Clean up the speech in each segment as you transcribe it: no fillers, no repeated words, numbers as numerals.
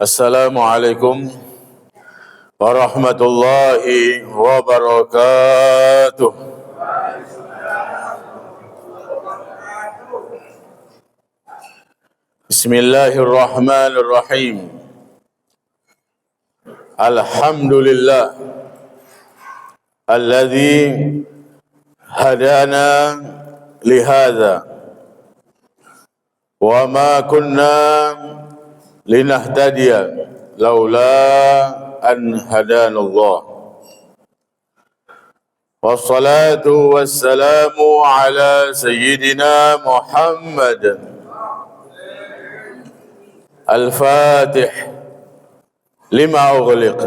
Assalamualaikum warahmatullahi wabarakatuh. Bismillahirrahmanirrahim. Alhamdulillah alladzi hadana lihadza wa ma kunna linahtadiya laula an hadanallah. Wassalatu wassalamu ala sayyidina Muhammad al-Fatih lima ughliq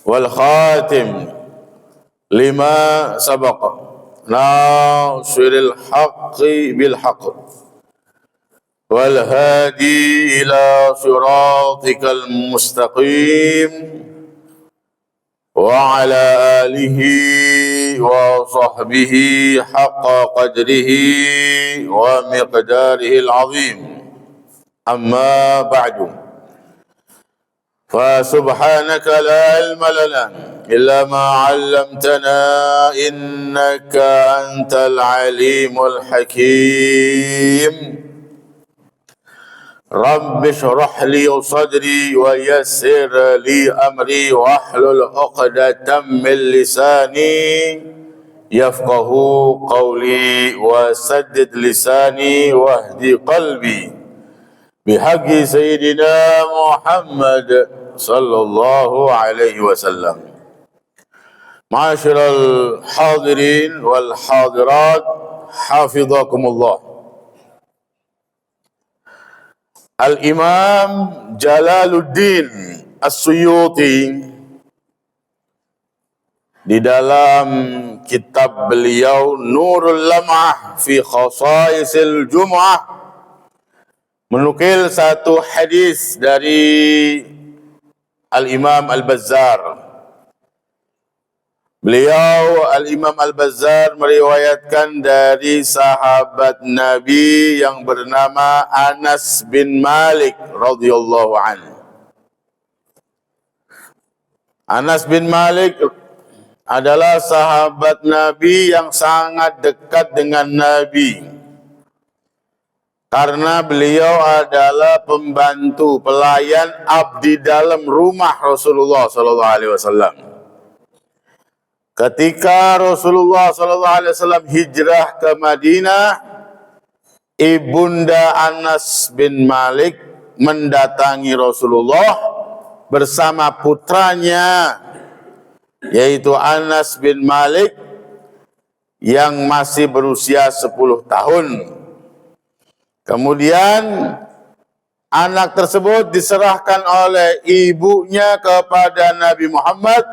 wal khatim lima sabaqa nasiril haqqi bil haqq wal hadi ila siratikal mustaqim wa ala alihi wa sahbihi haqqa qadrihi wa miqdarihi al-azim. Amma ba'du, fa subhanaka la ilma lana illa ma 'allamtana innaka antal alimul hakim. Rabbi shrah li sadri wa yassir li amri wahlul 'uqdatam min lisani yafqahu qawli wa saddid lisani wahdi qalbi bihaqqi sayyidina Muhammad sallallahu alaihi wasallam. Ma'asyiral hadirin wal hadirat, hafizakumullah. Al-Imam Jalaluddin As-Suyuti di dalam kitab beliau Nurul Lam'ah fi Khasaisil Jum'ah menukil satu hadis dari Al-Imam Al-Bazzar. Beliau Al-Imam Al-Bazzar meriwayatkan dari sahabat Nabi yang bernama Anas bin Malik radhiyallahu anhu. Anas bin Malik adalah sahabat Nabi yang sangat dekat dengan Nabi, karena beliau adalah pembantu pelayan abdi dalam rumah Rasulullah sallallahu alaihi wasallam. Ketika Rasulullah sallallahu alaihi wasallam hijrah ke Madinah, ibunda Anas bin Malik mendatangi Rasulullah bersama putranya, yaitu Anas bin Malik yang masih berusia 10 tahun. Kemudian anak tersebut diserahkan oleh ibunya kepada Nabi Muhammad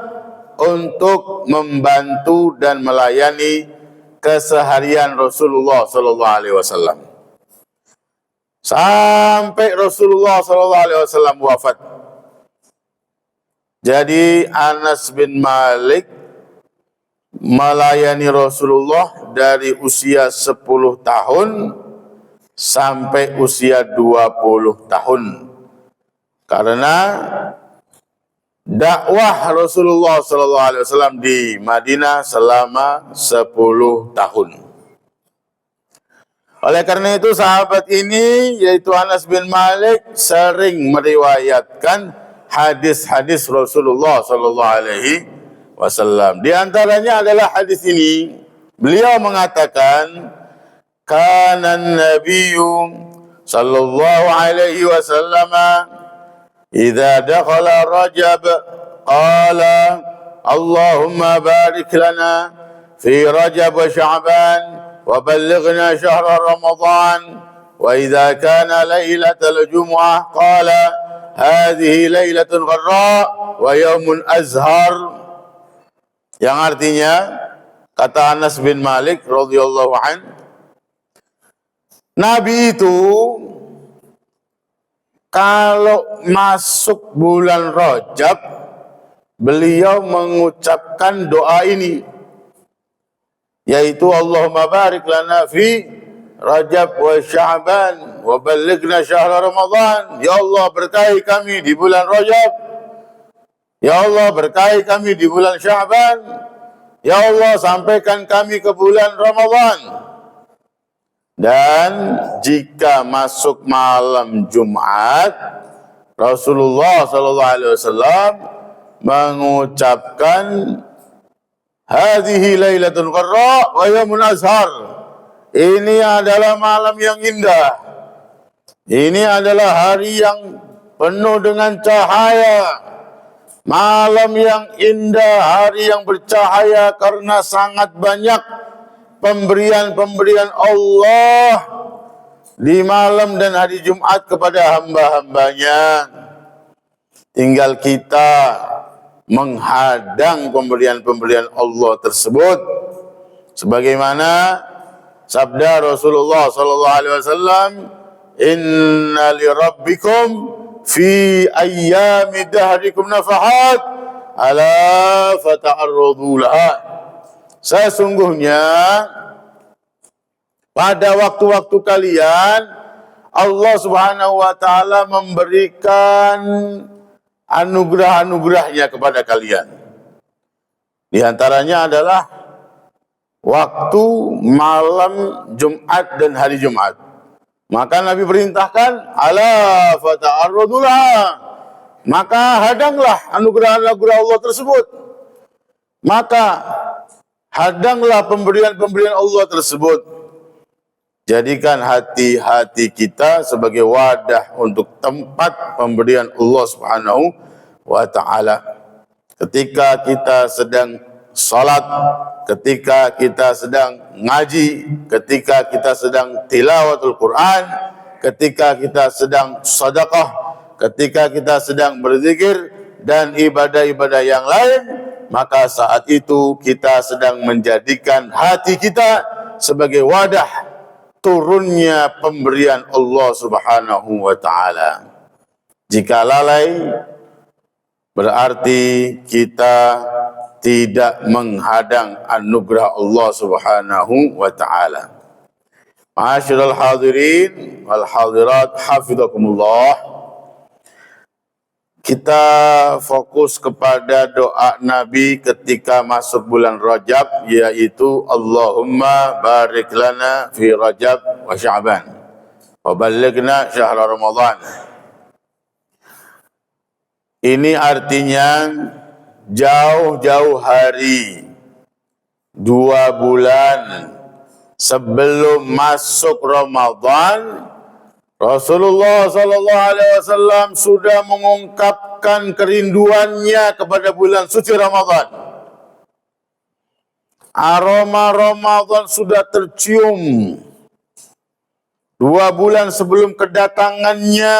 untuk membantu dan melayani keseharian Rasulullah sallallahu alaihi wasallam sampai Rasulullah sallallahu alaihi wasallam wafat. Jadi Anas bin Malik melayani Rasulullah dari usia 10 tahun sampai usia 20 tahun. Karena dakwah Rasulullah sallallahu alaihi wasallam di Madinah selama 10 tahun. Oleh karena itu sahabat ini, yaitu Anas bin Malik, sering meriwayatkan hadis-hadis Rasulullah sallallahu alaihi wasallam. Di antaranya adalah hadis ini. Beliau mengatakan, kana an-nabiyyu sallallahu alaihi wasallam idza dakhala Rajab qala Allahumma barik lana fi Rajab wa Sya'ban wa ballighna syahra Ramadan wa idza kana lailatul jumu'ah qala hadhihi lailatun gharra wa yaumun azhar, yang artinya, kata Anas bin Malik radhiyallahu an, Nabi itu kalau masuk bulan Rajab, beliau mengucapkan doa ini, yaitu Allahumma barik lana fi Rajab wa Sya'ban wa ballighna syahr Ramadan. Ya Allah, berkahi kami di bulan Rajab. Ya Allah, berkahi kami di bulan Sya'ban. Ya Allah, sampaikan kami ke bulan Ramadan. Dan jika masuk malam Jumat, Rasulullah sallallahu alaihi wasallam mengucapkan hadhihi lailatul qarra wa yaumun azhar. Ini adalah malam yang indah. Ini adalah hari yang penuh dengan cahaya. Malam yang indah, hari yang bercahaya karena sangat banyak pemberian-pemberian Allah di malam dan hari Jumat kepada hamba-hambanya. Tinggal kita menghadang pemberian-pemberian Allah tersebut. Sebagaimana sabda Rasulullah sallallahu alaihi wasallam, "Inna li rabbikum fi ayyami dahrikum nafahat, ala fata'arradu laha." Sesungguhnya pada waktu-waktu kalian Allah Subhanahu wa taala memberikan anugerah-anugerahnya kepada kalian. Di antaranya adalah waktu malam Jumat dan hari Jumat. Maka Nabi perintahkan, ala fata'arradulah. Maka hadanglah anugerah-anugerah Allah tersebut. Maka hadanglah pemberian-pemberian Allah tersebut. Jadikan hati-hati kita sebagai wadah untuk tempat pemberian Allah Subhanahu wa taala. Ketika kita sedang salat, ketika kita sedang ngaji, ketika kita sedang tilawatul Quran, ketika kita sedang sedekah, ketika kita sedang berzikir dan ibadah-ibadah yang lain, maka saat itu kita sedang menjadikan hati kita sebagai wadah turunnya pemberian Allah Subhanahu wa taala. Jika lalai, berarti kita tidak menghadang anugerah Allah Subhanahu wa taala. Ma'asyiral hadirin wal hadirat, hafizakumullah. Kita fokus kepada doa Nabi ketika masuk bulan Rajab, yaitu Allahumma barik lana fi Rajab wa Sya'ban wa ballighna syahr Ramadan. Ini artinya jauh-jauh hari, 2 bulan sebelum masuk Ramadan, Rasulullah sallallahu alaihi wasallam sudah mengungkapkan kerinduannya kepada bulan suci Ramadan. Aroma Ramadan sudah tercium 2 bulan sebelum kedatangannya,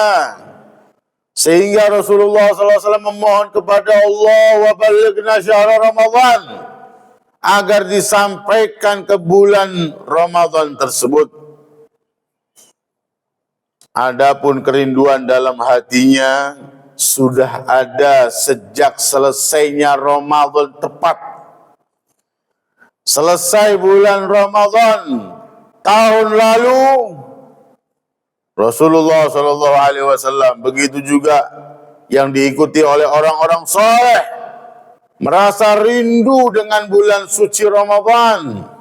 sehingga Rasulullah sallallahu alaihi wasallam memohon kepada Allah, wa ballighna syahr Ramadan, agar disampaikan ke bulan Ramadan tersebut. Adapun kerinduan dalam hatinya sudah ada sejak selesainya Ramadan tepat. Selesai bulan Ramadan tahun lalu, Rasulullah sallallahu alaihi wasallam, begitu juga yang diikuti oleh orang-orang saleh, merasa rindu dengan bulan suci Ramadan.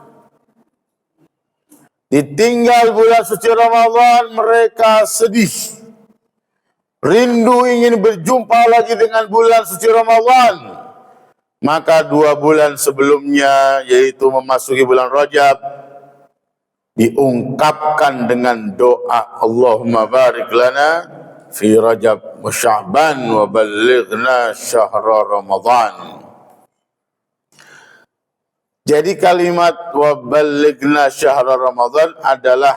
Ditinggal bulan suci Ramadan, mereka sedih. Rindu ingin berjumpa lagi dengan bulan suci Ramadan. Maka 2 bulan sebelumnya, yaitu memasuki bulan Rajab, diungkapkan dengan doa Allahumma barik lana fi Rajab wa Sya'ban wa ballighna syahra Ramadan. Jadi kalimat wa ballighna syahra Ramadan adalah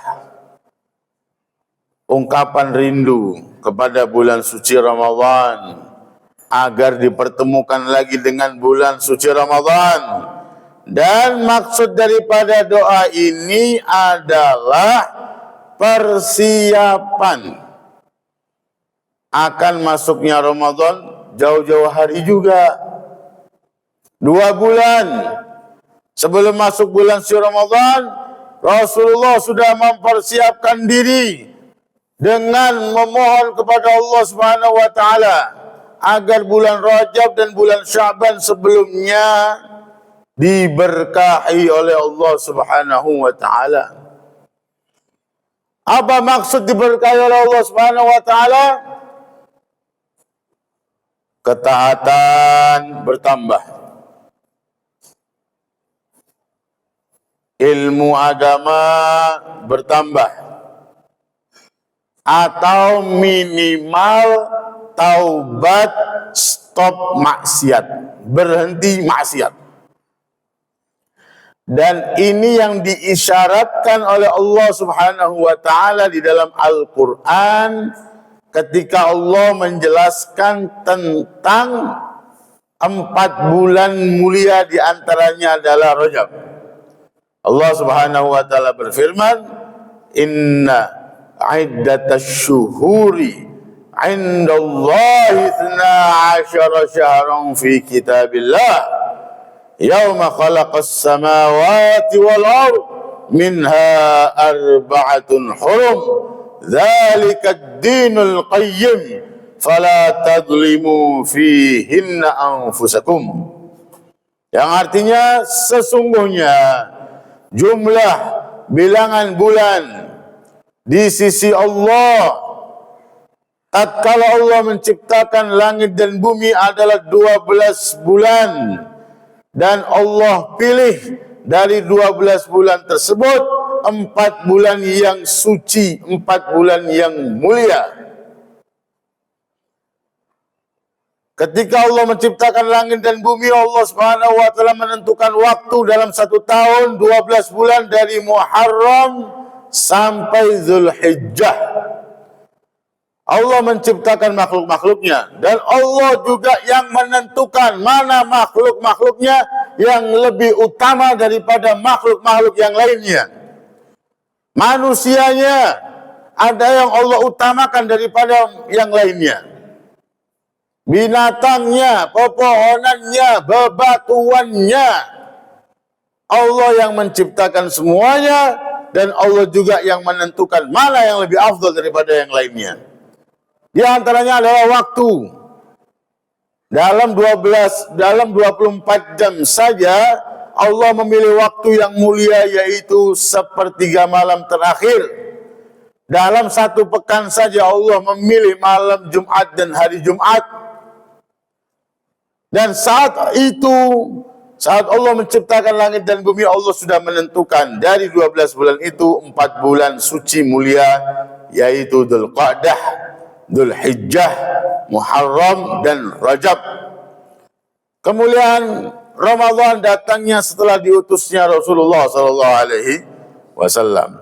ungkapan rindu kepada bulan suci Ramadan agar dipertemukan lagi dengan bulan suci Ramadan. Dan maksud daripada doa ini adalah persiapan akan masuknya Ramadan jauh-jauh hari juga. 2 bulan sebelum masuk bulan suci Ramadan, Rasulullah sudah mempersiapkan diri dengan memohon kepada Allah Subhanahu wa taala agar bulan Rajab dan bulan Sya'ban sebelumnya diberkahi oleh Allah Subhanahu wa taala. Apa maksud diberkahi oleh Allah Subhanahu wa taala? Ketaatan bertambah, ilmu agama bertambah, atau minimal taubat, stop maksiat, berhenti maksiat. Dan ini yang diisyaratkan oleh Allah Subhanahu wa taala di dalam Al-Qur'an ketika Allah menjelaskan tentang 4 bulan mulia, di antaranya adalah Rajab. Allah Subhanahu wa taala berfirman, "Inna 'iddatasy syuhuri 'indallahi 12 syahran fi kitabillah yauma khalaqas samawati wal ard minha arba'atun hurum dzalika ad-dinul qayyim fala tadlimu fihinna anfusakum." Yang artinya sesungguhnya jumlah bilangan bulan di sisi Allah tatkala Allah menciptakan langit dan bumi adalah 12 bulan, dan Allah pilih dari 12 bulan tersebut 4 bulan yang suci, 4 bulan yang mulia. Ketika Allah menciptakan langit dan bumi, Allah Subhanahu wa taala menentukan waktu dalam 1 tahun 12 bulan dari Muharram sampai Zulhijjah. Allah menciptakan makhluk-makhluknya, dan Allah juga yang menentukan mana makhluk-makhluknya yang lebih utama daripada makhluk-makhluk yang lainnya. Manusianya ada yang Allah utamakan daripada yang lainnya. Binatangnya, pepohonannya, bebatuannya, Allah yang menciptakan semuanya, dan Allah juga yang menentukan mana yang lebih afdal daripada yang lainnya. Di antaranya adalah waktu. Dalam 24 jam saja Allah memilih waktu yang mulia, yaitu sepertiga malam terakhir. Dalam 1 pekan saja Allah memilih malam Jumat dan hari Jumat. Dan saat itu, saat Allah menciptakan langit dan bumi, Allah sudah menentukan dari 12 bulan itu 4 bulan suci mulia, yaitu Dzulqa'dah, Dzulhijjah, Muharram, dan Rajab. Kemuliaan Ramadan datangnya setelah diutusnya Rasulullah SAW.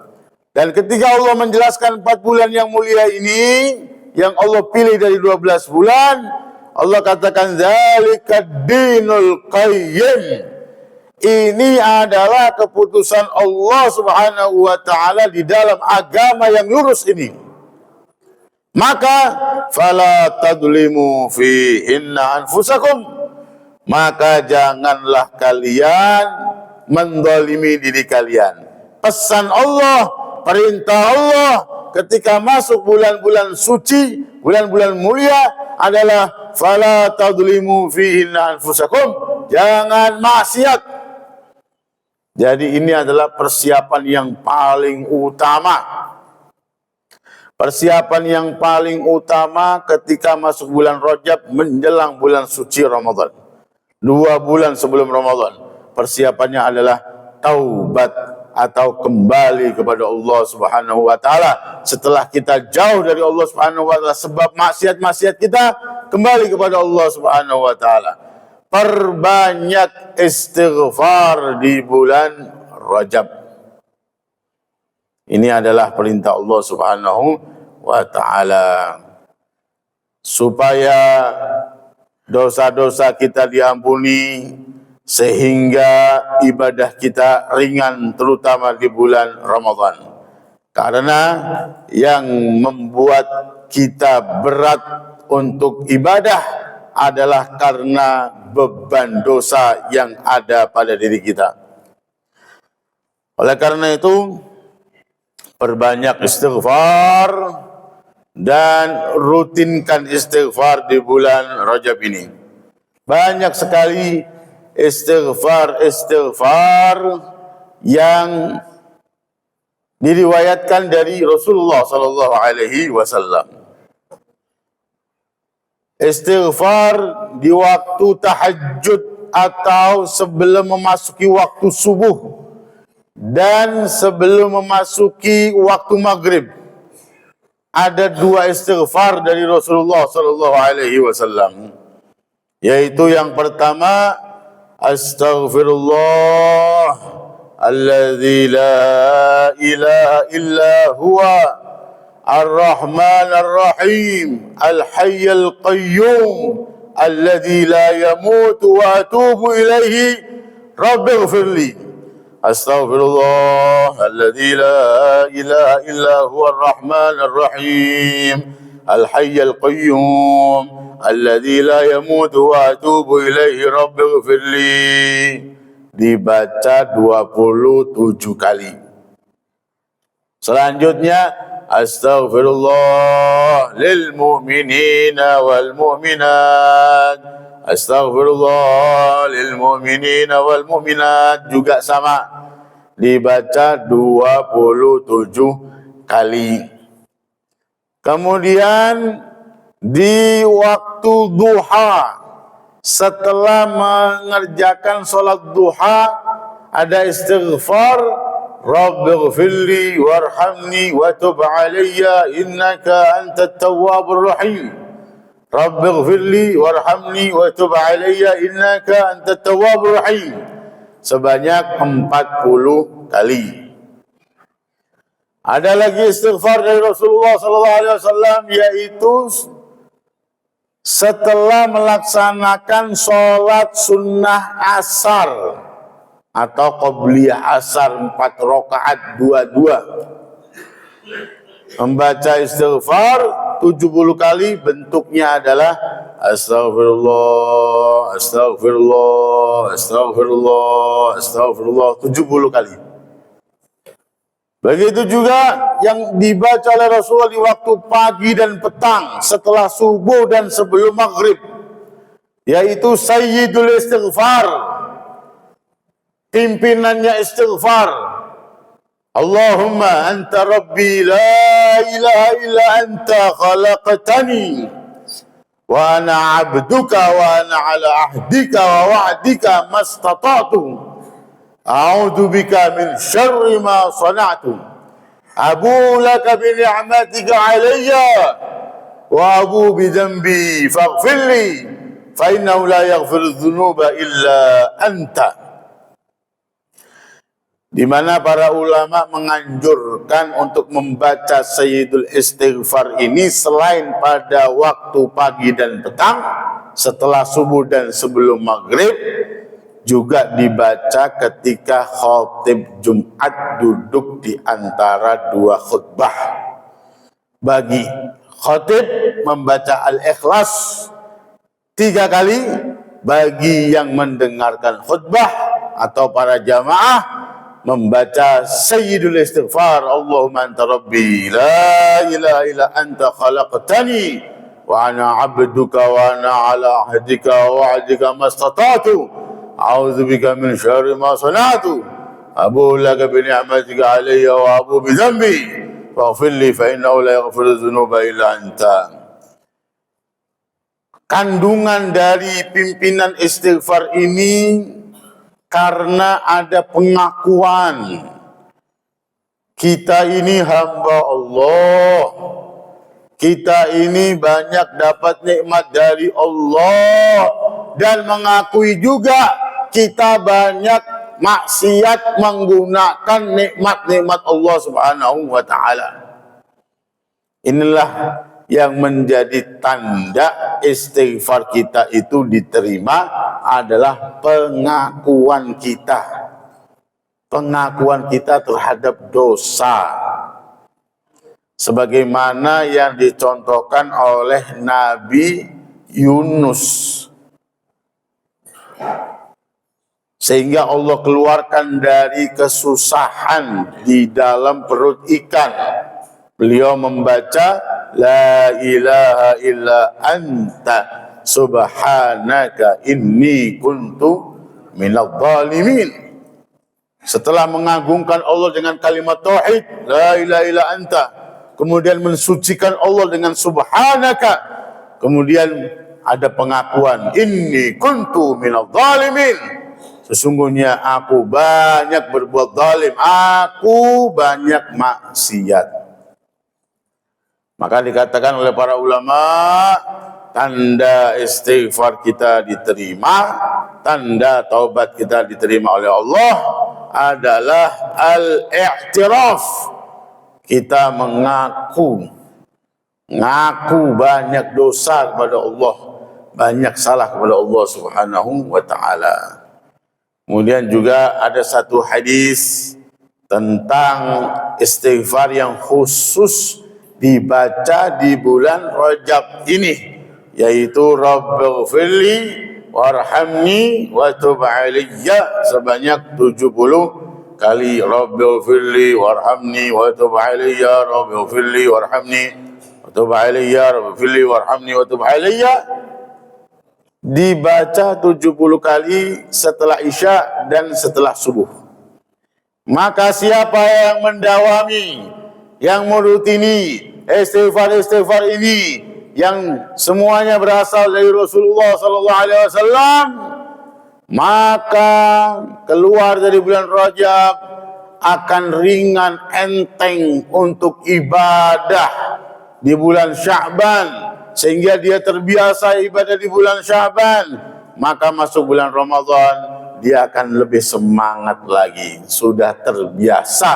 Dan ketika Allah menjelaskan 4 bulan yang mulia ini, yang Allah pilih dari 12 bulan, Allah katakan zalikad dinul qayyim. Ini adalah keputusan Allah Subhanahu wa taala di dalam agama yang lurus ini. Maka fala tadlimu fihinna anfusakum, maka janganlah kalian mendolimi diri kalian. Pesan Allah, perintah Allah ketika masuk bulan-bulan suci, bulan-bulan mulia adalah fala tadlimu fihinna anfusakum, jangan maksiat. Jadi ini adalah persiapan yang paling utama. Persiapan yang paling utama ketika masuk bulan Rajab menjelang bulan suci Ramadan. 2 bulan sebelum Ramadan, persiapannya adalah taubat atau kembali kepada Allah Subhanahu wa taala. Setelah kita jauh dari Allah Subhanahu wa taala sebab maksiat-maksiat kita, kembali kepada Allah Subhanahu wa taala. Perbanyak istighfar di bulan Rajab. Ini adalah perintah Allah Subhanahu wa taala, supaya dosa-dosa kita diampuni, sehingga ibadah kita ringan, terutama di bulan Ramadan. Karena yang membuat kita berat untuk ibadah adalah karena beban dosa yang ada pada diri kita. Oleh karena itu, perbanyak istighfar dan rutinkan istighfar di bulan Rajab ini. Banyak sekali istighfar yang diriwayatkan dari Rasulullah sallallahu alaihi wasallam. Istighfar di waktu tahajud atau sebelum memasuki waktu subuh dan sebelum memasuki waktu maghrib. Ada dua istighfar dari Rasulullah sallallahu alaihi wasallam, yaitu yang pertama, astaghfirullah alladzi la ilaha illa huwa ar-rahman ar-rahim al-hayyul qayyum alladzi la yamutu wa atubu ilaihi rabbighfirli. Astaghfirullah alladzi la ilaha illa huwa ar-rahman ar-rahim al-hayyul qayyum alladzi la yamutu wa atubu ilaihi rabbighfirli. Dibaca 27 kali. Selanjutnya, astaghfirullah lil mu'minina wal mu'minat. Astaghfirullah lil mu'minina wal mu'minat, juga sama, dibaca 27 kali. Kemudian di waktu duha, setelah mengerjakan sholat duha, ada istighfar, Rabbighfirli warhamni wa tub alayya innaka antat tawwabur rahim. Rabbighfirli warhamni wa tub alayya innaka antat tawwabur rahim, sebanyak 40 kali. Ada lagi istighfar dari Rasulullah sallallahu alaihi wasallam, yaitu setelah melaksanakan sholat sunnah asar atau qobliyah asar 4 rakaat dua-dua, membaca istighfar 70 kali. Bentuknya adalah astaghfirullah, astaghfirullah, astaghfirullah, astaghfirullah 70 kali. Begitu juga yang dibaca oleh Rasulullah di waktu pagi dan petang, setelah subuh dan sebelum maghrib, yaitu sayyidul istighfar, pimpinannya istighfar. Allahumma anta rabbi la ilaha illa anta khalaqtani wa ana abduka wa ana ala ahdika wa wa'dika mastata'tu a'udzu bika min syarri ma sana'tu abu laka bi ni'matika alayya wa abu bi dhanbi faghfirli fa innahu la yaghfiru dhunuba illa anta. Di mana para ulama menganjurkan untuk membaca Sayyidul Istighfar ini selain pada waktu pagi dan petang, setelah subuh dan sebelum maghrib, juga dibaca ketika khatib Jumat duduk di antara dua khutbah. Bagi khatib membaca Al-Ikhlas 3 kali, bagi yang mendengarkan khutbah atau para jamaah membaca Sayyidul Istighfar, Allahumma anta rabbi la ilaha illa anta khalaqtani wa ana abduka wa ana ala ahdika wa wa'dika mastata'tu a'udzu bika min syarri ma sana'tu abu laka bi ni'matika alayya wa abu bi dhanbi faghfirli fa innahu la yaghfiru dzunuba illa anta. Kandungan dari pimpinan istighfar ini karena ada pengakuan kita ini hamba Allah, kita ini banyak dapat nikmat dari Allah, dan mengakui juga kita banyak maksiat menggunakan nikmat-nikmat Allah Subhanahu wa taala. Inilah yang menjadi tanda istighfar kita itu diterima, adalah pengakuan kita. Pengakuan kita terhadap dosa. Sebagaimana yang dicontohkan oleh Nabi Yunus. sehingga Allah keluarkan dari kesusahan di dalam perut ikan. Beliau membaca la ilaha illa anta subhanaka inni kuntu minadh dhalimin. Setelah mengagungkan Allah dengan kalimat tauhid la ilaha illa anta, kemudian mensucikan Allah dengan subhanaka, kemudian ada pengakuan inni kuntu minadh dhalimin, sesungguhnya aku banyak berbuat zalim, aku banyak maksiat. Maka dikatakan oleh para ulama, tanda istighfar kita diterima, tanda taubat kita diterima oleh Allah adalah al-i'tiraf. Kita mengaku banyak dosa kepada Allah, banyak salah kepada Allah Subhanahu wa taala. Kemudian juga ada satu hadis tentang istighfar yang khusus dibaca di bulan Rajab ini, yaitu Rabbighfirli warhamni wa tub alayya, sebanyak 70 kali. Rabbighfirli warhamni wa tub alayya, Rabbighfirli warhamni wa tub alayya, Rabbighfirli warhamni wa tub alayya, dibaca 70 kali setelah Isya dan setelah subuh. Maka siapa yang mendawami, yang merutini istighfar ini yang semuanya berasal dari Rasulullah sallallahu alaihi wasallam, maka keluar dari bulan Rajab akan ringan enteng untuk ibadah di bulan Sya'ban, sehingga dia terbiasa ibadah di bulan Sya'ban. Maka masuk bulan Ramadan dia akan lebih semangat lagi, sudah terbiasa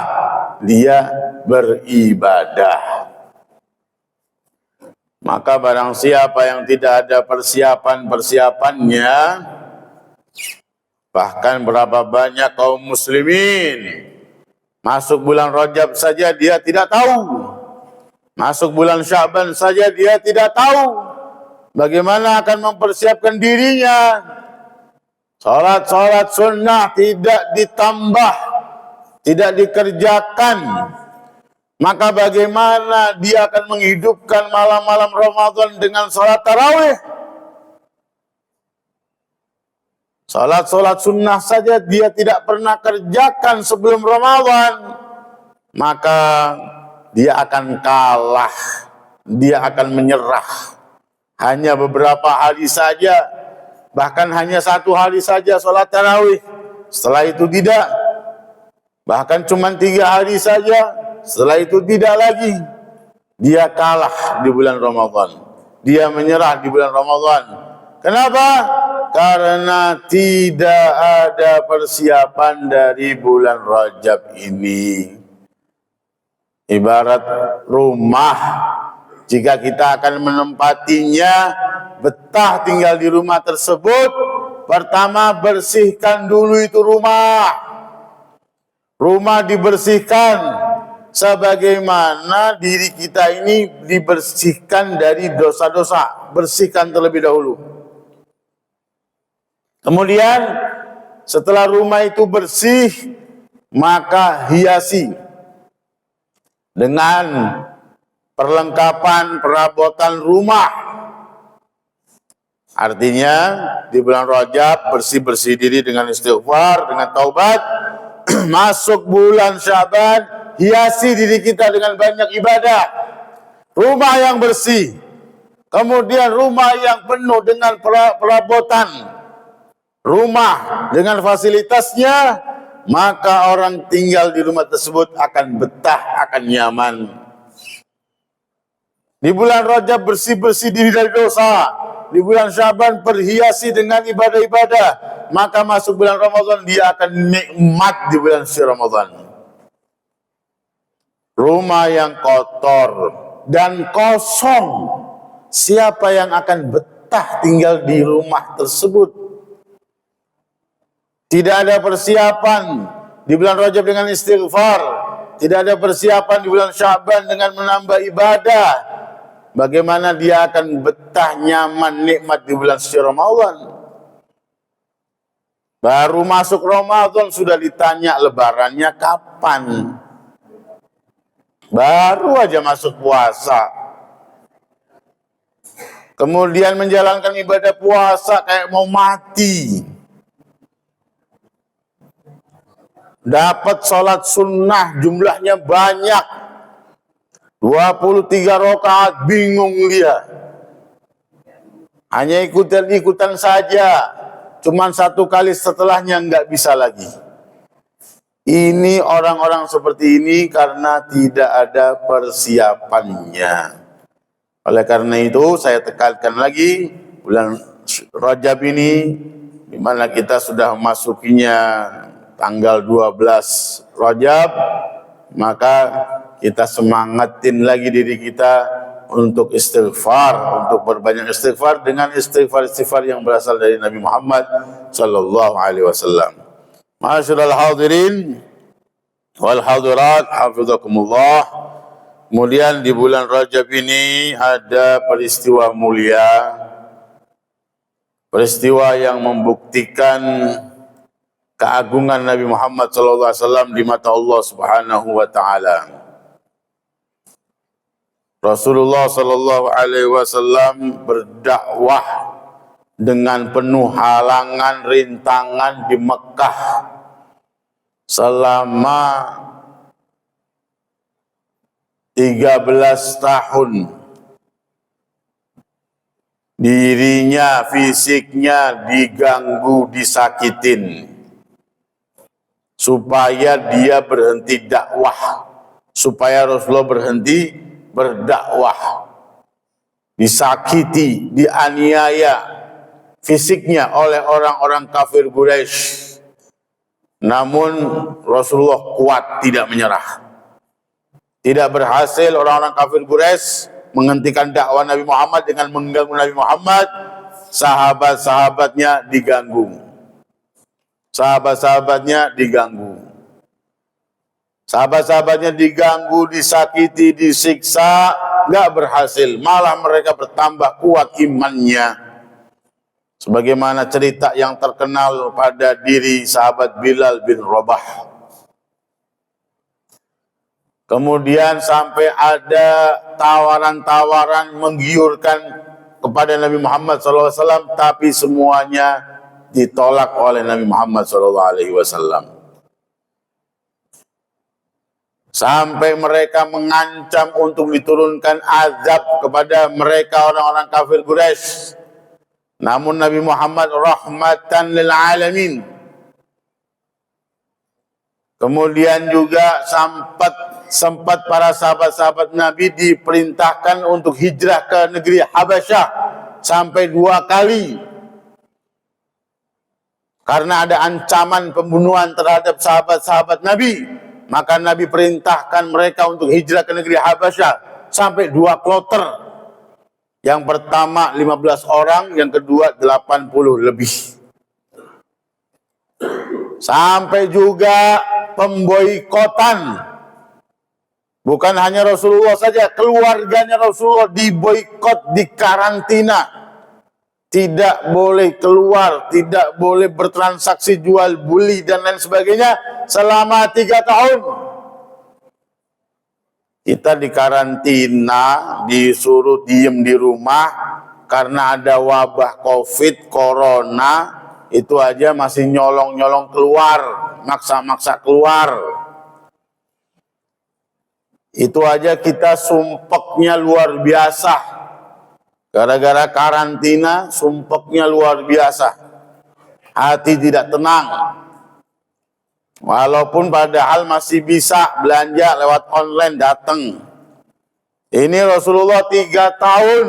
dia beribadah. Maka barang siapa yang tidak ada persiapannya, bahkan berapa banyak kaum muslimin masuk bulan Rajab saja dia tidak tahu, masuk bulan Sya'ban saja dia tidak tahu bagaimana akan mempersiapkan dirinya. Salat sunnah tidak ditambah, tidak dikerjakan, maka bagaimana dia akan menghidupkan malam-malam Ramadan dengan salat tarawih? Salat sunnah saja dia tidak pernah kerjakan sebelum Ramadan, maka dia akan kalah, dia akan menyerah. Hanya beberapa hari saja, bahkan hanya 1 hari saja salat tarawih, setelah itu tidak. Bahkan cuma 3 hari saja, setelah itu tidak lagi. Dia kalah di bulan Ramadan, dia menyerah di bulan Ramadan. Kenapa? Karena tidak ada persiapan dari bulan Rajab ini. Ibarat rumah, jika kita akan menempatinya, betah tinggal di rumah tersebut, pertama bersihkan dulu itu rumah. Rumah dibersihkan sebagaimana diri kita ini dibersihkan dari dosa-dosa. Bersihkan terlebih dahulu. Kemudian setelah rumah itu bersih, maka hiasi dengan perlengkapan perabotan rumah. Artinya di bulan Rajab bersih-bersih diri dengan istighfar, dengan taubat. Masuk bulan Sya'ban, hiasi diri kita dengan banyak ibadah. Rumah yang bersih, kemudian rumah yang penuh dengan perabotan rumah dengan fasilitasnya, maka orang tinggal di rumah tersebut akan betah, akan nyaman. Di bulan Rajab bersih-bersih diri dari dosa, di bulan Sya'ban berhiasi dengan ibadah-ibadah, maka masuk bulan Ramadan dia akan nikmat di bulan Ramadan. Rumah yang kotor dan kosong, siapa yang akan betah tinggal di rumah tersebut? Tidak ada persiapan di bulan Rajab dengan istighfar, tidak ada persiapan di bulan Sya'ban dengan menambah ibadah. Bagaimana dia akan betah, nyaman, nikmat di bulan suci Ramadan? Baru masuk Ramadan sudah ditanya lebarannya kapan. Baru aja masuk puasa. Kemudian menjalankan ibadah puasa kayak mau mati. Dapat sholat sunnah jumlahnya banyak. 23 rakaat, bingung dia. Hanya ikutan-ikutan saja. Cuman satu kali setelahnya nggak bisa lagi. Ini orang-orang seperti ini karena tidak ada persiapannya. Oleh karena itu saya tekankan lagi bulan Rajab ini, di mana kita sudah memasukinya tanggal 12 Rajab, maka kita semangatin lagi diri kita untuk istighfar, untuk berbanyak istighfar dengan istighfar yang berasal dari Nabi Muhammad sallallahu alaihi wasallam. Ma'asyiral hadirin wal hadirat, hafizakumullah. Kemudian di bulan Rajab ini ada peristiwa mulia, peristiwa yang membuktikan keagungan Nabi Muhammad sallallahu alaihi wasallam di mata Allah Subhanahu wa taala. Rasulullah sallallahu alaihi wasallam berdakwah dengan penuh halangan rintangan di Mekah selama 13 tahun. Dirinya, fisiknya diganggu, disakitin supaya dia berhenti dakwah, supaya Rasulullah berhenti berdakwah, disakiti, dianiaya fisiknya oleh orang-orang kafir Quraisy. Namun Rasulullah kuat, tidak menyerah. Tidak berhasil orang-orang kafir Quraisy menghentikan dakwah Nabi Muhammad dengan mengganggu Nabi Muhammad. Sahabat-sahabatnya diganggu. Sahabat-sahabatnya diganggu. Sahabat-sahabatnya diganggu, disakiti, disiksa, nggak berhasil. Malah mereka bertambah kuat imannya. Sebagaimana cerita yang terkenal pada diri sahabat Bilal bin Rabah. Kemudian sampai ada tawaran-tawaran menggiurkan kepada Nabi Muhammad SAW, tapi semuanya ditolak oleh Nabi Muhammad SAW. Sampai mereka mengancam untuk diturunkan azab kepada mereka orang-orang kafir Quraisy. Namun Nabi Muhammad rahmatan lil alamin. Kemudian juga sempat para sahabat-sahabat Nabi diperintahkan untuk hijrah ke negeri Habasyah sampai 2 kali. Karena ada ancaman pembunuhan terhadap sahabat-sahabat Nabi. Maka Nabi perintahkan mereka untuk hijrah ke negeri Habasyah sampai 2 kloter. Yang pertama 15 orang, yang kedua 80 lebih. Sampai juga pemboikotan. Bukan hanya Rasulullah saja, keluarganya Rasulullah diboikot, dikarantina. Tidak boleh keluar, tidak boleh bertransaksi jual beli dan lain sebagainya selama 3 tahun. Kita dikarantina, disuruh diem di rumah karena ada wabah COVID, corona, itu aja masih nyolong-nyolong keluar, maksa-maksa keluar. Itu aja kita sumpeknya luar biasa. Gara-gara karantina, sumpeknya luar biasa. Hati tidak tenang. Walaupun padahal masih bisa belanja lewat online datang. Ini Rasulullah 3 tahun.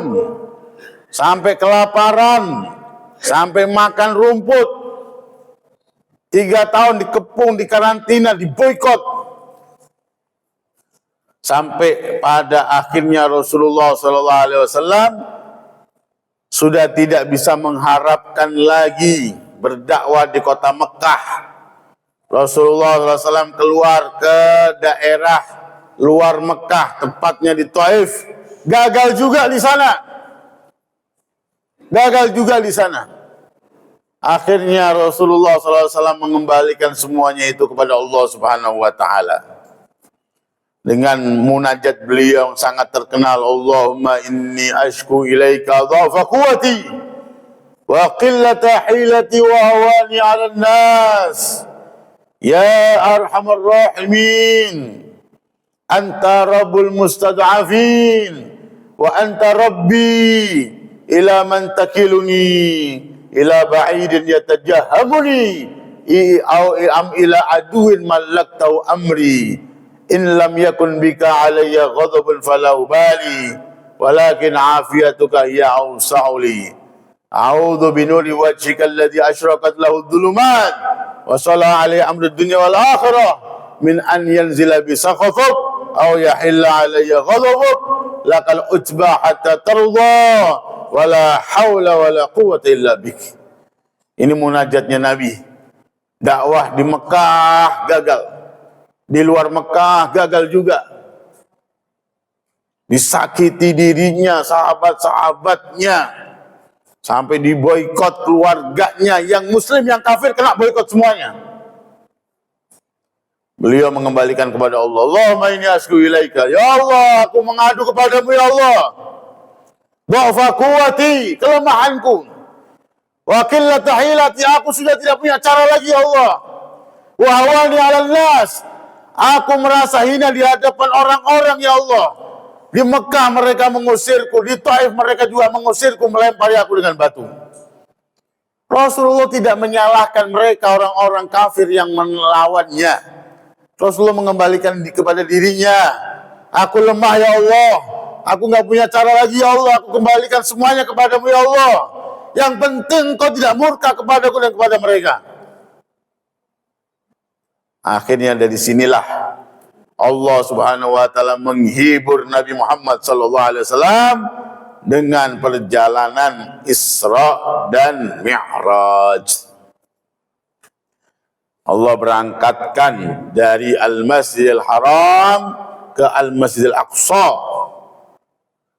Sampai kelaparan. Sampai makan rumput. 3 tahun dikepung, dikarantina, diboikot. Sampai pada akhirnya Rasulullah SAW sudah tidak bisa mengharapkan lagi berdakwah di kota Mekah. Rasulullah SAW keluar ke daerah luar Mekah, tepatnya di Taif. Gagal juga di sana. Gagal juga di sana. Akhirnya Rasulullah SAW mengembalikan semuanya itu kepada Allah Subhanahu wa Ta'ala dengan munajat beliau yang sangat terkenal, Allahumma inni ashku ilaika dhafa quwwati wa qillata hilati wa hawani 'ala nas ya arhamar rahimin anta rabbul mustad'afin wa anta rabbi ila man takiluni ila ba'idin yatajahamuni am ila aduin malaktau amri in lam yakun bika alayya ghadabun fala ubali walakin afiyatuka ya awsa'uli a'udhu binuri wajhika alladhi ashraqat lahu dhulumat wa sala alaihi amru dunya wal akhirah min an yanzila bi sakhatuk aw yahilla alayya ghadabuk lakal utba hatta tarda wala haula wala quwwata illa bik. Ini munajatnya Nabi. Dakwah di Mekah gagal, di luar Mekah gagal juga. Disakiti dirinya, sahabat-sahabatnya, sampai diboikot keluarganya. Yang muslim, yang kafir kena boikot semuanya. Beliau mengembalikan kepada Allah. Allahumma inni asku ilaika. Ya Allah, aku mengadu kepadamu ya Allah. Dha'fa quwwati, kelemahanku. Wa qillata hilati, aku sudah tidak punya cara lagi ya Allah. Wa hawani 'alan nas, aku merasa hina di hadapan orang-orang ya Allah. Di Mekah mereka mengusirku, di Taif mereka juga mengusirku, melempari aku dengan batu. Rasulullah tidak menyalahkan mereka, orang-orang kafir yang melawannya. Rasulullah mengembalikan kepada dirinya. Aku lemah ya Allah. Aku nggak punya cara lagi ya Allah. Aku kembalikan semuanya kepadamu ya Allah. Yang penting kau tidak murka kepadaku dan kepada mereka. Akhirnya dari sinilah Allah Subhanahu wa Ta'ala menghibur Nabi Muhammad SAW dengan perjalanan Isra dan Mi'raj. Allah berangkatkan dari Al-Masjidil Haram ke Al-Masjidil Aqsa.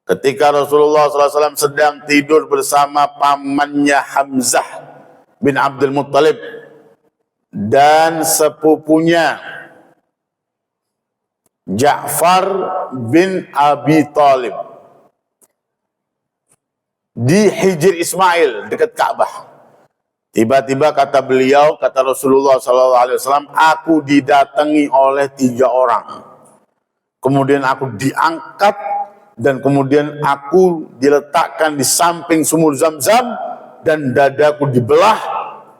Ketika Rasulullah SAW sedang tidur bersama pamannya Hamzah bin Abdul Muttalib dan sepupunya Ja'far bin Abi Talib di Hijr Ismail dekat Ka'bah. Tiba-tiba kata beliau, kata Rasulullah SAW, aku didatangi oleh 3 orang. Kemudian aku diangkat dan kemudian aku diletakkan di samping sumur Zam-Zam dan dadaku dibelah,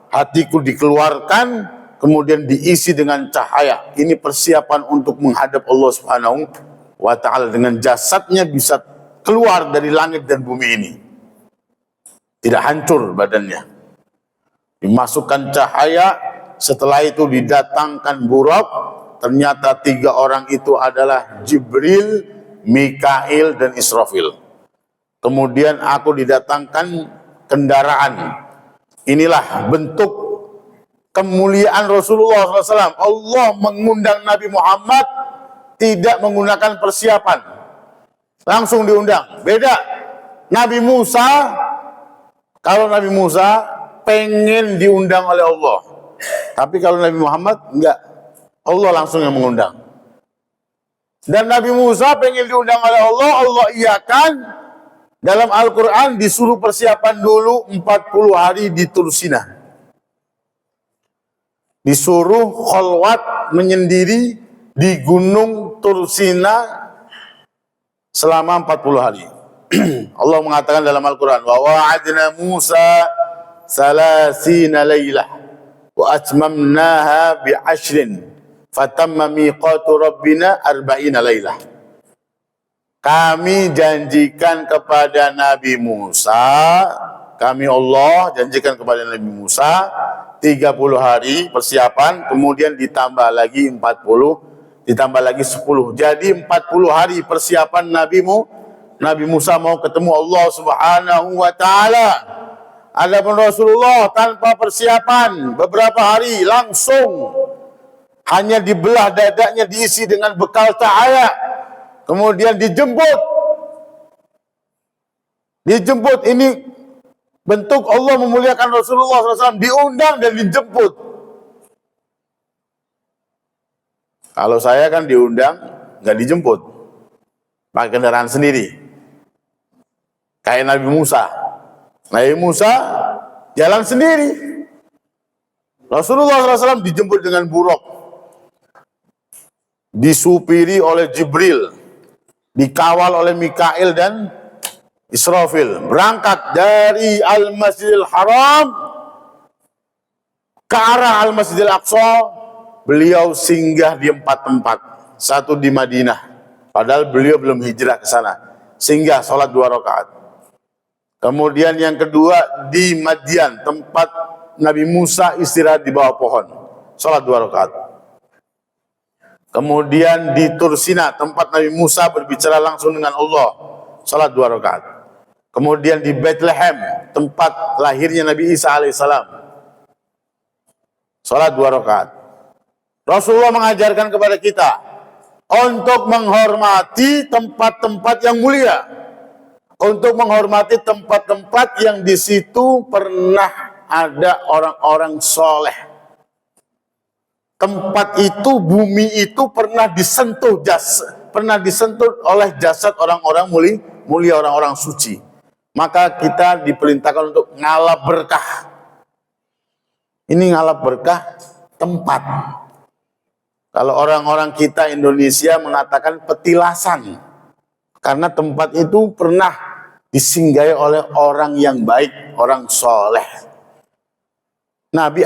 hatiku dikeluarkan, kemudian diisi dengan cahaya. Ini persiapan untuk menghadap Allah Subhanahu wa Ta'ala, dengan jasadnya bisa keluar dari langit dan bumi ini. Tidak hancur badannya. Dimasukkan cahaya, setelah itu didatangkan Buraq. Ternyata 3 orang itu adalah Jibril, Mikail dan Israfil. Kemudian aku didatangkan kendaraan. Inilah bentuk kemuliaan Rasulullah SAW. Allah mengundang Nabi Muhammad tidak menggunakan persiapan, langsung diundang. Beda Nabi Musa. Kalau Nabi Musa pengen diundang oleh Allah, tapi kalau Nabi Muhammad enggak, Allah langsung yang mengundang. Dan Nabi Musa pengen diundang oleh Allah, Allah iakan. Dalam Al-Quran disuruh persiapan dulu 40 hari di Tursina. Disuruh kholwat menyendiri di Gunung Tursina selama 40 hari. Allah mengatakan dalam Al-Quran, wa wa'adna Musa salasina laylah wa atmamnaha bi'ashrin fatamma miqatu rabbina arba'ina laylah. Kami janjikan kepada Nabi Musa, kami Allah janjikan kepada Nabi Musa 30 hari persiapan, kemudian ditambah lagi 40, ditambah lagi 10. Jadi 40 hari persiapan Nabi Musa mau ketemu Allah Subhanahu wa Ta'ala. Adapun Rasulullah tanpa persiapan, beberapa hari langsung hanya dibelah dadanya, diisi dengan bekal cahaya, kemudian dijemput ini bentuk Allah memuliakan Rasulullah SAW, diundang dan dijemput. Kalau saya kan diundang, nggak dijemput, pakai kendaraan sendiri. Kayak Nabi Musa. Nabi Musa jalan sendiri. Rasulullah SAW dijemput dengan buruk, disupiri oleh Jibril, dikawal oleh Mikail dan Israfil. Berangkat dari Al-Masjidil Haram ke arah Al-Masjidil Aqsa. Beliau singgah di 4 tempat. Satu di Madinah, padahal beliau belum hijrah ke sana. Singgah sholat 2 rakaat. Kemudian yang kedua di Madian, tempat Nabi Musa istirahat di bawah pohon, sholat 2 rakaat. Kemudian di Tursina, tempat Nabi Musa berbicara langsung dengan Allah, sholat 2 rakaat. Kemudian di Bethlehem, tempat lahirnya Nabi Isa alaihissalam, sholat 2 rakaat. Rasulullah mengajarkan kepada kita untuk menghormati tempat-tempat yang mulia, untuk menghormati tempat-tempat yang di situ pernah ada orang-orang soleh. Tempat itu, bumi itu pernah disentuh oleh jasad orang-orang mulia, orang-orang suci. Maka kita diperintahkan untuk ngalap berkah. Ini ngalap berkah tempat. Kalau orang-orang kita Indonesia mengatakan petilasan, karena tempat itu pernah disinggahi oleh orang yang baik, orang soleh. Nabi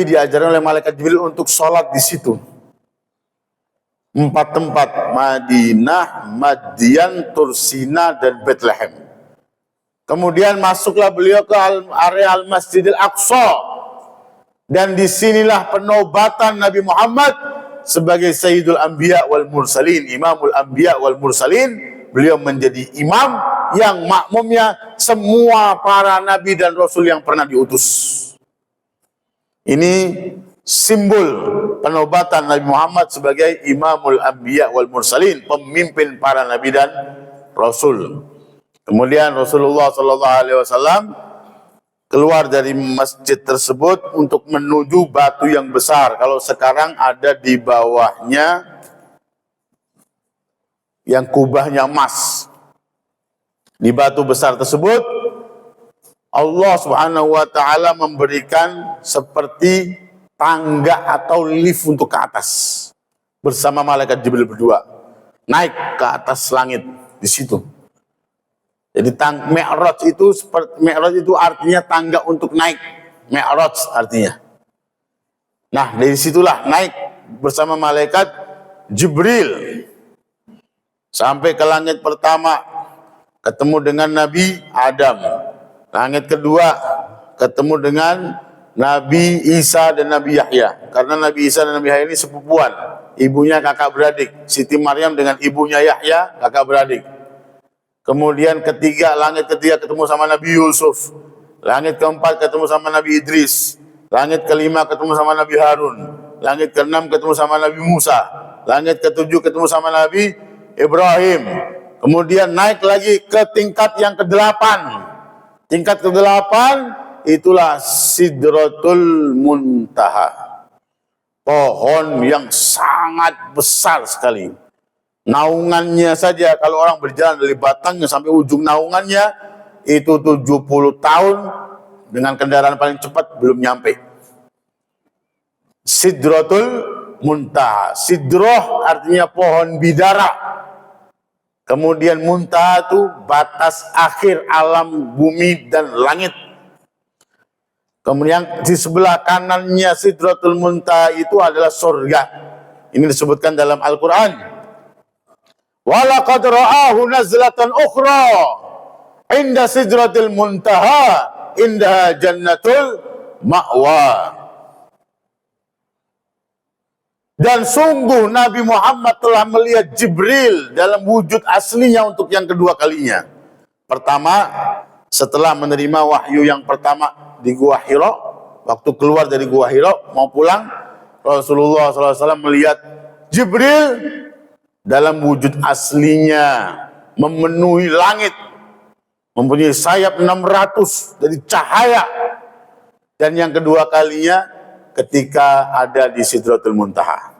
diajarkan oleh malaikat Jibril untuk sholat di situ. 4 tempat: Madinah, Madian, Tursina, dan Bethlehem. Kemudian masuklah beliau ke area Al-Masjidil Aqsa. Dan disinilah penobatan Nabi Muhammad sebagai Sayyidul Anbiya wal Mursalin, Imamul Anbiya wal Mursalin. Beliau menjadi imam yang makmumnya semua para nabi dan rasul yang pernah diutus. Ini simbol penobatan Nabi Muhammad sebagai Imamul Anbiya wal Mursalin, pemimpin para nabi dan rasul. Kemudian Rasulullah SAW keluar dari masjid tersebut untuk menuju batu yang besar. Kalau sekarang ada di bawahnya yang kubahnya emas. Di batu besar tersebut Allah Subhanahu wa taala memberikan seperti tangga atau lift untuk ke atas. Bersama malaikat Jibril berdua naik ke atas langit di situ. Jadi Mi'raj itu artinya tangga untuk naik. Mi'raj artinya. Nah, dari situlah naik bersama malaikat Jibril sampai ke langit pertama, ketemu dengan Nabi Adam. Langit kedua ketemu dengan Nabi Isa dan Nabi Yahya. Karena Nabi Isa dan Nabi Yahya ini sepupuan, ibunya kakak beradik. Siti Maryam dengan ibunya Yahya kakak beradik. Kemudian langit ketiga ketemu sama Nabi Yusuf. Langit keempat ketemu sama Nabi Idris. Langit kelima ketemu sama Nabi Harun. Langit keenam ketemu sama Nabi Musa. Langit ketujuh ketemu sama Nabi Ibrahim. Kemudian naik lagi ke tingkat yang ke-8. Tingkat ke-8 itulah Sidratul Muntaha. Pohon yang sangat besar sekali. Naungannya saja kalau orang berjalan dari batangnya sampai ujung naungannya itu 70 tahun dengan kendaraan paling cepat belum nyampe. Sidratul Muntaha. Sidroh artinya pohon bidara. Kemudian Muntaha itu batas akhir alam bumi dan langit. Kemudian di sebelah kanannya Sidratul Muntaha itu adalah surga. Ini disebutkan dalam Al-Quran. Walaqad ra'ahu nazlatan ukhra inda sidratil muntaha indaha jannatul ma'wa. Dan sungguh Nabi Muhammad telah melihat Jibril dalam wujud aslinya untuk yang kedua kalinya. Pertama, setelah menerima wahyu yang pertama di Gua Hira, waktu keluar dari Gua Hira mau pulang, Rasulullah SAW melihat Jibril dalam wujud aslinya memenuhi langit. mempunyai sayap 600 dari cahaya. Dan yang kedua kalinya ketika ada di Sidratul Muntaha.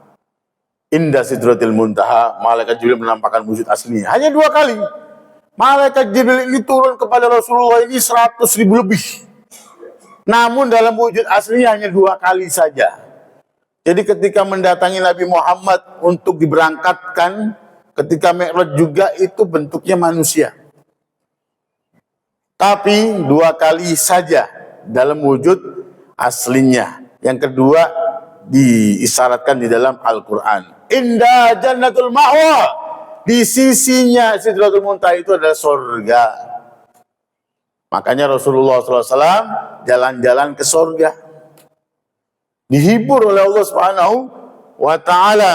Indah Sidratul Muntaha, malaikat Jibril menampakkan wujud aslinya. Hanya 2 kali. Malaikat Jibril ini turun kepada Rasulullah ini 100.000 lebih. Namun dalam wujud aslinya hanya 2 kali saja. Jadi ketika mendatangi Nabi Muhammad untuk diberangkatkan, ketika Mi'raj juga itu bentuknya manusia. Tapi 2 kali saja dalam wujud aslinya. Yang kedua diisyaratkan di dalam Al-Quran. Indah Jannatul Ma'wa. Di sisinya Sidratul Muntaha itu adalah surga. Makanya Rasulullah SAW jalan-jalan ke surga. Dihibur oleh Allah Subhanahu wa Ta'ala.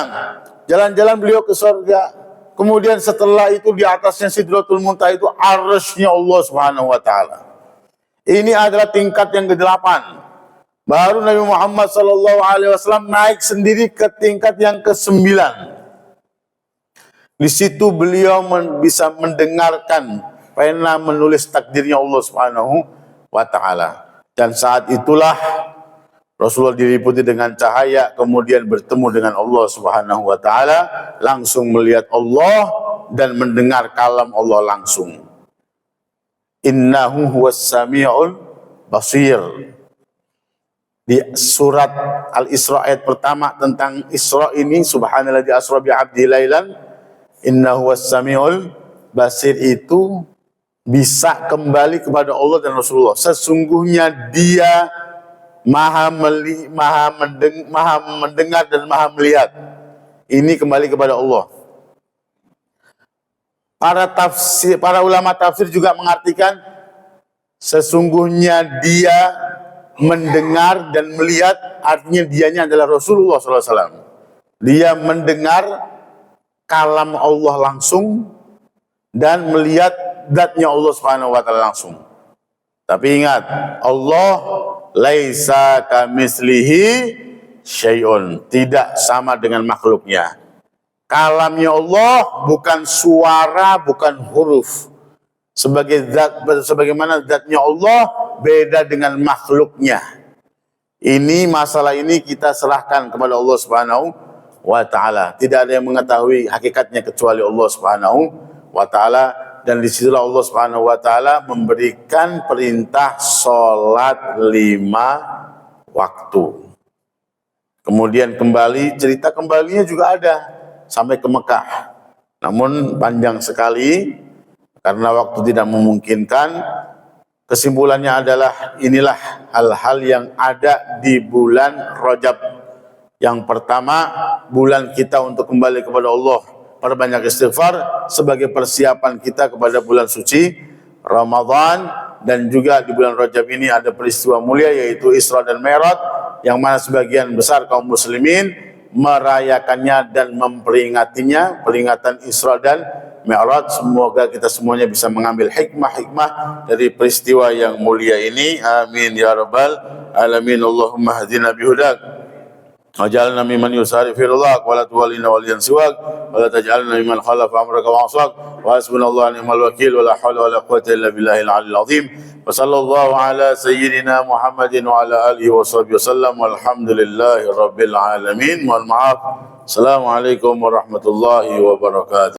Jalan-jalan beliau ke surga. Kemudian setelah itu di atasnya Sidratul Muntaha itu arsy-nya Allah Subhanahu wa Ta'ala. Ini adalah tingkat yang ke-8. Baru Nabi Muhammad SAW naik sendiri ke tingkat yang ke-9. Di situ beliau bisa mendengarkan pena menulis takdirnya Allah Subhanahu wa Ta'ala. Dan saat itulah Rasulullah diliputi dengan cahaya, kemudian bertemu dengan Allah Subhanahu wa Ta'ala, langsung melihat Allah dan mendengar kalam Allah langsung. Innahu huwas sami'ul basir. Di surat Al-Isra ayat pertama tentang Isra ini, subhanalladzi asra bi 'abdihi lailan innahu huwas sami'ul basir, itu bisa kembali kepada Allah dan Rasulullah. Sesungguhnya dia maha mendengar dan maha melihat. Ini kembali kepada Allah. Para ulama tafsir juga mengartikan sesungguhnya dia mendengar dan melihat, artinya dianya adalah Rasulullah SAW. Dia mendengar kalam Allah langsung dan melihat zatnya Allah Subhanahu wa Ta'ala langsung. Tapi ingat, Allah laisa kamislihi syai'un, tidak sama dengan makhluknya. Kalamnya Allah bukan suara, bukan huruf. Sebagaimana zatnya Allah beda dengan makhluknya. Ini masalah ini kita serahkan kepada Allah Subhanahu wa Ta'ala. Tidak ada yang mengetahui hakikatnya kecuali Allah Subhanahu wa Ta'ala. Dan di situlah Allah Subhanahu wa Ta'ala memberikan perintah sholat 5 waktu. Kemudian kembali, cerita kembalinya juga ada sampai ke Mekah. Namun panjang sekali karena waktu tidak memungkinkan. Kesimpulannya adalah inilah hal-hal yang ada di bulan Rajab. Yang pertama, bulan kita untuk kembali kepada Allah, perbanyak istighfar sebagai persiapan kita kepada bulan suci Ramadan. Dan juga di bulan Rajab ini ada peristiwa mulia yaitu Isra dan Mi'raj, yang mana sebagian besar kaum muslimin merayakannya dan memperingatinya, peringatan Isra dan Mi'raj. Semoga kita semuanya bisa mengambil hikmah-hikmah dari peristiwa yang mulia ini. Amin ya rabbal alamin. Allahumma hadina bihudak waj'alna mimman yusari fi ridhak wa la tuwallina waliyan siwak wa la taj'alna mimman khalafa amraka wa 'asak wa hasbunallahu ni'mal wakil wa la hawla wa la quwwata illa billahil 'aliyyil 'azim. Wa sallallahu ala sayyidina Muhammadin wa ala alihi wa sahbihi wasallam walhamdulillahi rabbil alamin. Mohon maaf. Assalamualaikum warahmatullahi wabarakatuh.